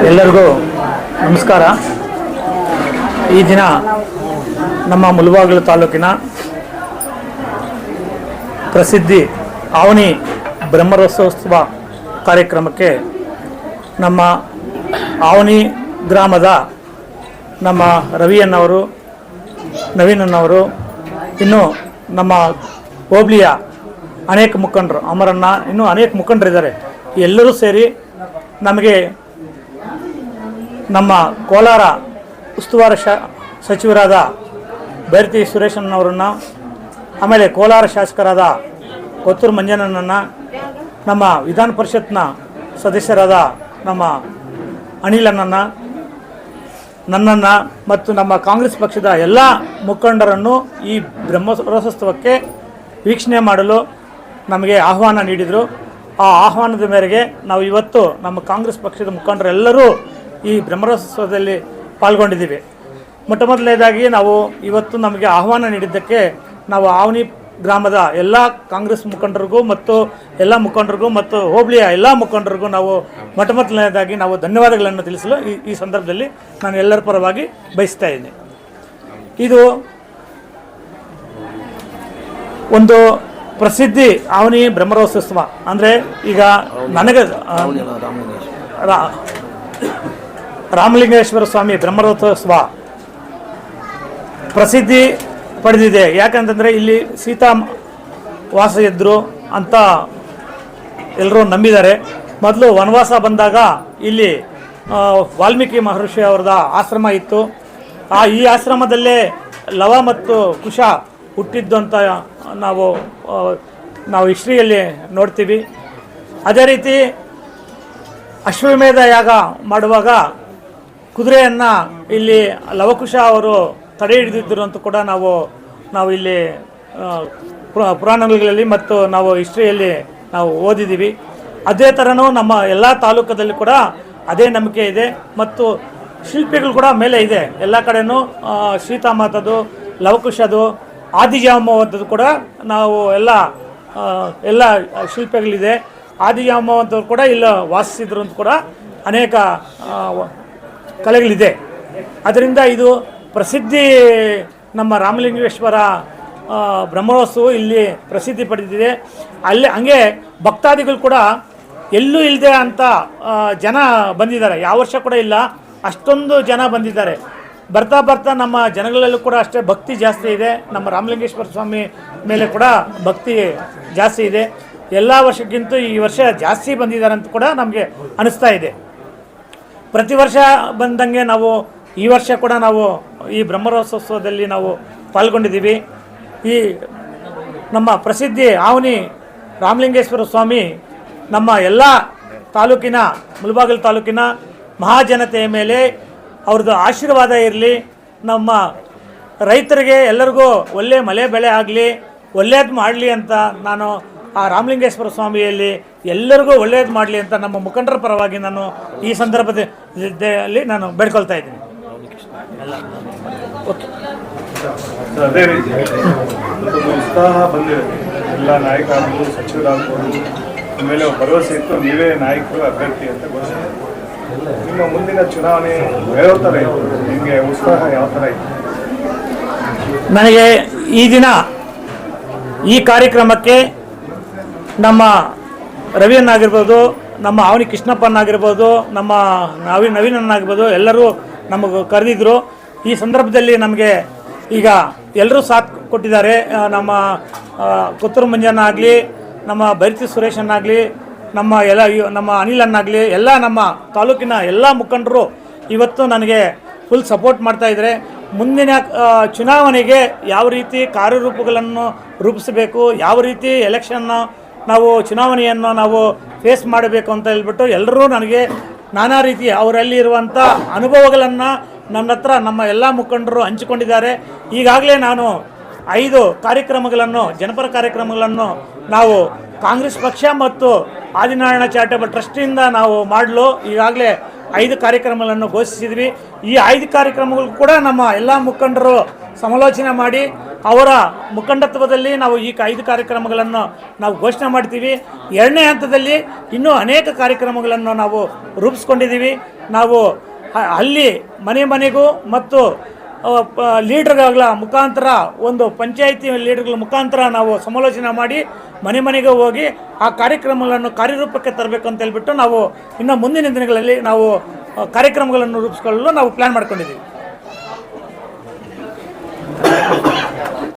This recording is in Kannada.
ಎಲ್ಲರಿಗೂ ನಮಸ್ಕಾರ. ಈ ದಿನ ನಮ್ಮ ಮುಳಬಾಗಿಲು ತಾಲೂಕಿನ ಪ್ರಸಿದ್ಧಿ ಆವನಿ ಬ್ರಹ್ಮರಥೋತ್ಸವ ಕಾರ್ಯಕ್ರಮಕ್ಕೆ ನಮ್ಮ ಆವನಿ ಗ್ರಾಮದ ನಮ್ಮ ರವಿಯನ್ನವರು, ನವೀನನ್ನವರು, ಇನ್ನು ನಮ್ಮ ಹೋಬಳಿಯ ಅನೇಕ ಮುಖಂಡರು, ಅಮರಣ್ಣ, ಇನ್ನೂ ಅನೇಕ ಮುಖಂಡರಿದ್ದಾರೆ. ಎಲ್ಲರೂ ಸೇರಿ ನಮಗೆ ನಮ್ಮ ಕೋಲಾರ ಉಸ್ತುವಾರಿ ಸಚಿವರಾದ ಬೈರತಿ ಸುರೇಶಣ್ಣವರನ್ನು, ಆಮೇಲೆ ಕೋಲಾರ ಶಾಸಕರಾದ ಕೊತ್ತೂರು ಮಂಜಣ್ಣನನ್ನು, ನಮ್ಮ ವಿಧಾನ ಪರಿಷತ್ನ ಸದಸ್ಯರಾದ ನಮ್ಮ ಅನಿಲಣ್ಣನ್ನು, ನನ್ನನ್ನು ಮತ್ತು ನಮ್ಮ ಕಾಂಗ್ರೆಸ್ ಪಕ್ಷದ ಎಲ್ಲ ಮುಖಂಡರನ್ನು ಈ ಬ್ರಹ್ಮರಥೋತ್ಸವಕ್ಕೆ ವೀಕ್ಷಣೆ ಮಾಡಲು ನಮಗೆ ಆಹ್ವಾನ ನೀಡಿದರು. ಆ ಆಹ್ವಾನದ ಮೇರೆಗೆ ನಾವು ಇವತ್ತು ನಮ್ಮ ಕಾಂಗ್ರೆಸ್ ಪಕ್ಷದ ಮುಖಂಡರೆಲ್ಲರೂ ಈ ಬ್ರಹ್ಮರಥೋತ್ಸವದಲ್ಲಿ ಪಾಲ್ಗೊಂಡಿದ್ದೀವಿ. ಮೊದಲನೇದಾಗಿ ನಾವು ಇವತ್ತು ನಮಗೆ ಆಹ್ವಾನ ನೀಡಿದ್ದಕ್ಕೆ ನಾವು ಆವನಿ ಗ್ರಾಮದ ಎಲ್ಲ ಕಾಂಗ್ರೆಸ್ ಮುಖಂಡರಿಗೂ ಮತ್ತು ಎಲ್ಲ ಮುಖಂಡರಿಗೂ ಮತ್ತು ಹೋಬಳಿಯ ಎಲ್ಲ ಮುಖಂಡರಿಗೂ ನಾವು ಮೊದಲನೇದಾಗಿ ನಾವು ಧನ್ಯವಾದಗಳನ್ನು ತಿಳಿಸಲು ಈ ಸಂದರ್ಭದಲ್ಲಿ ನಾನು ಎಲ್ಲರ ಪರವಾಗಿ ಬಯಸ್ತಾ ಇದ್ದೀನಿ. ಇದು ಒಂದು ಪ್ರಸಿದ್ಧಿ ಆವನಿ ಬ್ರಹ್ಮರಥೋತ್ಸವ ಅಂದರೆ ಈಗ ನನಗೆ ರಾಮಲಿಂಗೇಶ್ವರ ಸ್ವಾಮಿ ಬ್ರಹ್ಮರಥೋತ್ಸವ ಪ್ರಸಿದ್ಧಿ ಪಡೆದಿದೆ. ಯಾಕಂತಂದರೆ ಇಲ್ಲಿ ಸೀತಾ ವಾಸ ಇದ್ದರು ಅಂತ ಎಲ್ಲರೂ ನಂಬಿದ್ದಾರೆ. ಮೊದಲು ವನವಾಸ ಬಂದಾಗ ಇಲ್ಲಿ ವಾಲ್ಮೀಕಿ ಮಹರ್ಷಿ ಅವರದ ಆಶ್ರಮ ಇತ್ತು. ಈ ಆಶ್ರಮದಲ್ಲೇ ಲವ ಮತ್ತು ಕುಶ ಹುಟ್ಟಿದ್ದು ಅಂತ ನಾವು ಹಿಸ್ಟ್ರಿಯಲ್ಲಿ ನೋಡ್ತೀವಿ. ಅದೇ ರೀತಿ ಅಶ್ವಮೇಧ ಯಾಗ ಮಾಡುವಾಗ ಕುದುರೆಯನ್ನು ಇಲ್ಲಿ ಲವಕುಶ ಅವರು ತಡೆ ಹಿಡಿದಿದ್ದರು ಅಂತ ಕೂಡ ನಾವು ಇಲ್ಲಿ ಪುರಾಣಗಳಲ್ಲಿ ಮತ್ತು ನಾವು ಹಿಸ್ಟ್ರಿಯಲ್ಲಿ ನಾವು ಓದಿದ್ದೀವಿ. ಅದೇ ಥರನೂ ನಮ್ಮ ಎಲ್ಲ ತಾಲೂಕದಲ್ಲಿ ಕೂಡ ಅದೇ ನಂಬಿಕೆ ಇದೆ ಮತ್ತು ಶಿಲ್ಪಿಗಳು ಕೂಡ ಮೇಲೆ ಇದೆ. ಎಲ್ಲ ಕಡೆಯೂ ಸೀತಾಮಾತದು, ಲವಕುಶದು, ಆದಿಜಾಂಬವಂಥದ್ದು ಕೂಡ ನಾವು ಎಲ್ಲ ಶಿಲ್ಪಿಗಳಿದೆ. ಆದಿಜಾಂಬವಂಥವ್ರು ಕೂಡ ಇಲ್ಲ ವಾಸಿಸಿದ್ರು ಅಂತ ಕೂಡ ಅನೇಕ ಕಲೆಗಳಿದೆ. ಅದರಿಂದ ಇದು ಪ್ರಸಿದ್ಧಿ ನಮ್ಮ ರಾಮಲಿಂಗೇಶ್ವರ ಬ್ರಹ್ಮೋತ್ಸವ ಇಲ್ಲಿ ಪ್ರಸಿದ್ಧಿ ಪಡೆದಿದೆ. ಹಂಗೆ ಭಕ್ತಾದಿಗಳು ಕೂಡ ಎಲ್ಲೂ ಇಲ್ಲದೆ ಅಂತ ಜನ ಬಂದಿದ್ದಾರೆ. ಯಾವ ವರ್ಷ ಕೂಡ ಇಲ್ಲ, ಅಷ್ಟೊಂದು ಜನ ಬಂದಿದ್ದಾರೆ. ಬರ್ತಾ ನಮ್ಮ ಜನಗಳಲ್ಲೂ ಕೂಡ ಅಷ್ಟೇ ಭಕ್ತಿ ಜಾಸ್ತಿ ಇದೆ. ನಮ್ಮ ರಾಮಲಿಂಗೇಶ್ವರ ಸ್ವಾಮಿ ಮೇಲೆ ಕೂಡ ಭಕ್ತಿ ಜಾಸ್ತಿ ಇದೆ. ಎಲ್ಲ ವರ್ಷಕ್ಕಿಂತ ಈ ವರ್ಷ ಜಾಸ್ತಿ ಬಂದಿದ್ದಾರೆ ಅಂತ ಕೂಡ ನಮಗೆ ಅನಿಸ್ತಾ ಇದೆ. ಪ್ರತಿ ವರ್ಷ ಬಂದಂಗೆ ನಾವು ಈ ವರ್ಷ ಕೂಡ ನಾವು ಈ ಬ್ರಹ್ಮರಥೋತ್ಸವದಲ್ಲಿ ನಾವು ಪಾಲ್ಗೊಂಡಿದ್ದೀವಿ. ಈ ನಮ್ಮ ಪ್ರಸಿದ್ಧಿ ಆವನಿ ರಾಮಲಿಂಗೇಶ್ವರ ಸ್ವಾಮಿ ನಮ್ಮ ಎಲ್ಲ ತಾಲೂಕಿನ, ಮುಳಬಾಗಿಲು ತಾಲೂಕಿನ ಮಹಾಜನತೆಯ ಮೇಲೆ ಅವ್ರದ್ದು ಆಶೀರ್ವಾದ ಇರಲಿ. ನಮ್ಮ ರೈತರಿಗೆ ಎಲ್ಲರಿಗೂ ಒಳ್ಳೆ ಮಳೆ ಬೆಳೆ ಆಗಲಿ, ಒಳ್ಳೇದು ಮಾಡಲಿ ಅಂತ ನಾನು ಆ ರಾಮಲಿಂಗೇಶ್ವರ ಸ್ವಾಮಿಯಲ್ಲಿ ಎಲ್ಲರಿಗೂ ಒಳ್ಳೇದು ಮಾಡಲಿ ಅಂತ ನಮ್ಮ ಮುಖಂಡರ ಪರವಾಗಿ ನಾನು ಈ ಸಂದರ್ಭದಲ್ಲಿ ನಾನು ಬೇಡ್ಕೊಳ್ತಾ ಇದ್ದೀನಿ. ಓಕೆ, ಅದೇ ರೀತಿ ಉತ್ಸಾಹ ಬಂದಿದೆ. ಎಲ್ಲ ನಾಯಕರಾಗ್ಬೋದು, ಸಚಿವರಾಗ್ಬೋದು, ಆಮೇಲೆ ಭರವಸೆ ಇತ್ತು ನೀವೇ ನಾಯಕರು ಅಭ್ಯರ್ಥಿ ಅಂತ ಘೋಷಣೆ. ನಿಮ್ಮ ಮುಂದಿನ ಚುನಾವಣೆ ಯಾವ ಥರ ಇತ್ತು? ನಿಮಗೆ ಉತ್ಸಾಹ ಯಾವ ಥರ ಇತ್ತು? ನನಗೆ ಈ ದಿನ ಈ ಕಾರ್ಯಕ್ರಮಕ್ಕೆ ನಮ್ಮ ರವಿಯನ್ನಾಗಿರ್ಬೋದು, ನಮ್ಮ ಆವನಿ ಕೃಷ್ಣಪ್ಪನಾಗಿರ್ಬೋದು, ನಮ್ಮ ನವೀನನ್ನಾಗಿರ್ಬೋದು, ಎಲ್ಲರೂ ನಮಗೆ ಕರೆದಿದ್ದರು. ಈ ಸಂದರ್ಭದಲ್ಲಿ ನಮಗೆ ಈಗ ಎಲ್ಲರೂ ಸಾಥ್ ಕೊಟ್ಟಿದ್ದಾರೆ. ನಮ್ಮ ಕೊತ್ತೂರು ಮಂಜಣ್ಣ ಆಗಲಿ, ನಮ್ಮ ಬೈರತಿ ಸುರೇಶನ್ನಾಗಲಿ, ನಮ್ಮ ಅನಿಲನ್ನಾಗಲಿ, ಎಲ್ಲ ನಮ್ಮ ತಾಲೂಕಿನ ಎಲ್ಲ ಮುಖಂಡರು ಇವತ್ತು ನನಗೆ ಫುಲ್ ಸಪೋರ್ಟ್ ಮಾಡ್ತಾಯಿದ್ದಾರೆ. ಮುಂದಿನ ಚುನಾವಣೆಗೆ ಯಾವ ರೀತಿ ಕಾರ್ಯರೂಪಗಳನ್ನು ರೂಪಿಸಬೇಕು, ಯಾವ ರೀತಿ ಎಲೆಕ್ಷನ್ನ ನಾವು ಚುನಾವಣೆಯನ್ನು ನಾವು ಫೇಸ್ ಮಾಡಬೇಕು ಅಂತ ಹೇಳ್ಬಿಟ್ಟು ಎಲ್ಲರೂ ನನಗೆ ನಾನಾ ರೀತಿ ಅವರಲ್ಲಿ ಇರುವಂಥ ಅನುಭವಗಳನ್ನು ನನ್ನ ಹತ್ರ ನಮ್ಮ ಎಲ್ಲ ಮುಖಂಡರು ಹಂಚಿಕೊಂಡಿದ್ದಾರೆ. ಈಗಾಗಲೇ ನಾನು 5 ಕಾರ್ಯಕ್ರಮಗಳನ್ನು, ಜನಪರ ಕಾರ್ಯಕ್ರಮಗಳನ್ನು ನಾವು ಕಾಂಗ್ರೆಸ್ ಪಕ್ಷ ಮತ್ತು ಆದಿನಾರಾಯಣ ಚಾರಿಟೇಬಲ್ ಟ್ರಸ್ಟಿಂದ ನಾವು ಮಾಡಲು ಈಗಾಗಲೇ 5 ಕಾರ್ಯಕ್ರಮಗಳನ್ನು ಘೋಷಿಸಿದ್ವಿ. ಈ 5 ಕಾರ್ಯಕ್ರಮಗಳು ಕೂಡ ನಮ್ಮ ಎಲ್ಲ ಮುಖಂಡರು ಸಮಾಲೋಚನೆ ಮಾಡಿ ಅವರ ಮುಖಂಡತ್ವದಲ್ಲಿ ನಾವು ಈ 5 ಕಾರ್ಯಕ್ರಮಗಳನ್ನು ನಾವು ಘೋಷಣೆ ಮಾಡ್ತೀವಿ. ಎರಡನೇ ಹಂತದಲ್ಲಿ ಇನ್ನೂ ಅನೇಕ ಕಾರ್ಯಕ್ರಮಗಳನ್ನು ನಾವು ರೂಪಿಸ್ಕೊಂಡಿದ್ದೀವಿ. ನಾವು ಅಲ್ಲಿ ಮನೆ ಮನೆಗೂ ಮತ್ತು ಲೀಡರ್ಗಳ ಮುಖಾಂತರ ಒಂದು ಪಂಚಾಯಿತಿ ಲೀಡರ್ಗಳ ಮುಖಾಂತರ ನಾವು ಸಮಾಲೋಚನೆ ಮಾಡಿ ಮನೆ ಮನೆಗೆ ಹೋಗಿ ಆ ಕಾರ್ಯಕ್ರಮಗಳನ್ನು ಕಾರ್ಯರೂಪಕ್ಕೆ ತರಬೇಕು ಅಂತ ಹೇಳ್ಬಿಟ್ಟು ನಾವು ಇನ್ನು ಮುಂದಿನ ದಿನಗಳಲ್ಲಿ ನಾವು ಕಾರ್ಯಕ್ರಮಗಳನ್ನು ರೂಪಿಸ್ಕೊಳ್ಳಲು ನಾವು ಪ್ಲ್ಯಾನ್ ಮಾಡ್ಕೊಂಡಿದ್ದೀವಿ.